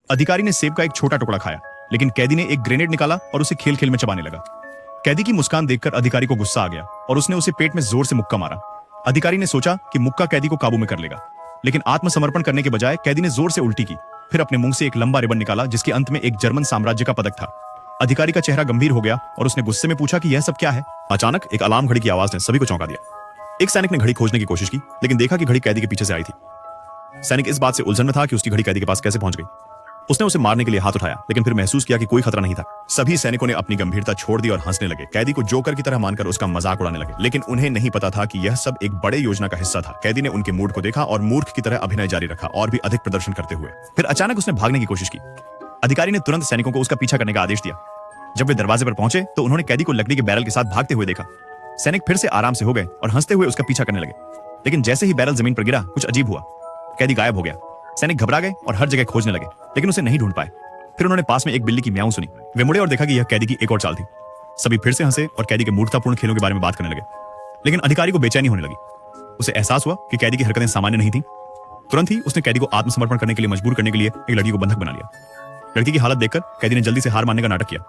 अधिकारी ने सेब का एक छोटा टुकड़ा खाया, लेकिन कैदी ने एक ग्रेनेड निकाला और उसे खेल खेल में चबाने लगा। कैदी की मुस्कान देखकर अधिकारी को गुस्सा आ गया और उसने उसे पेट में जोर से मुक्का मारा। अधिकारी ने सोचा कि मुक्का कैदी को काबू में कर लेगा, लेकिन आत्मसमर्पण करने के बजाय कैदी ने जोर से उल्टी की, फिर अपने मुंह से एक लंबा रिबन निकाला जिसके अंत में एक जर्मन साम्राज्य का पदक था। अधिकारी का चेहरा गंभीर हो गया और उसने गुस्से में पूछा कि यह सब क्या है। अचानक एक अलार्म घड़ी की आवाज ने सभी को चौंका दिया। एक सैनिक ने घड़ी खोजने की कोशिश की, लेकिन देखा कि घड़ी कैदी के पीछे से आई थी। सैनिक इस बात से उलझन में था कि उसकी घड़ी कैदी के पास कैसे पहुंच गई। उसने उसे मारने के लिए हाथ उठाया, लेकिन फिर महसूस किया कि कोई खतरा नहीं था। सभी सैनिकों ने अपनी गंभीरता छोड़ दी और हंसने लगे। कैदी को जोकर की तरह मानकर उसका मजाक उड़ाने लगे, लेकिन उन्हें नहीं पता था कि यह सब एक बड़े योजना का हिस्सा था। कैदी ने उनके मूड को देखा और मूर्ख की तरह अभिनय जारी रखा और भी अधिक प्रदर्शन करते हुए। फिर अचानक उसने भागने की कोशिश की। अधिकारी ने तुरंत सैनिकों को उसका पीछा करने का आदेश दिया। जब वे दरवाजे पर पहुंचे तो उन्होंने कैदी को लकड़ी के बैरल के साथ भागते हुए देखा। सैनिक फिर से आराम से हो गए और हंसते हुए उसका पीछा करने लगे, लेकिन जैसे ही बैरल जमीन पर गिरा कुछ अजीब हुआ। कैदी गायब हो गया। सैनिक घबरा गए और हर जगह खोजने लगे, लेकिन उसे नहीं ढूंढ पाए। फिर उन्होंने पास में एक बिल्ली की म्याऊं सुनी। वे मुड़े और देखा कि यह कैदी की एक और चाल थी। सभी फिर से हंसे और कैदी के मूर्खतापूर्ण खेलों के बारे में बात करने लगे, लेकिन अधिकारी को बेचैनी होने लगी। उसे एहसास हुआ कि कैदी की हरकतें सामान्य नहीं थी। तुरंत ही उसने कैदी को आत्मसमर्पण करने के लिए मजबूर करने के लिए एक लड़की को बंधक बना लिया। लड़की की हालत देखकर कैदी ने जल्दी से हार मानने का नाटक किया,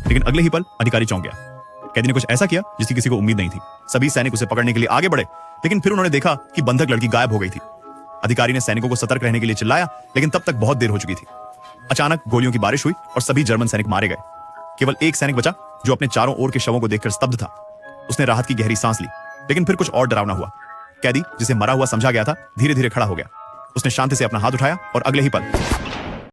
लेकिन अगले ही पल अधिकारी चौंक गया। कैदी ने कुछ ऐसा किया जिसकी किसी को उम्मीद नहीं थी। सभी सैनिक उसे पकड़ने के लिए आगे बढ़े, लेकिन फिर उन्होंने देखा कि बंधक लड़की गायब हो गई थी। अधिकारी ने सैनिकों को सतर्क रहने के लिए चिल्लाया, लेकिन तब तक बहुत देर हो चुकी थी। अचानक गोलियों की बारिश हुई और सभी जर्मन सैनिक मारे गए। केवल एक सैनिक बचा जो अपने चारों ओर के शवों को देखकर स्तब्ध था। उसने राहत की गहरी सांस ली, लेकिन फिर कुछ और डरावना हुआ। कैदी, जिसे मरा हुआ समझा गया था, धीरे धीरे खड़ा हो गया। उसने शांति से अपना हाथ उठाया और अगले ही पल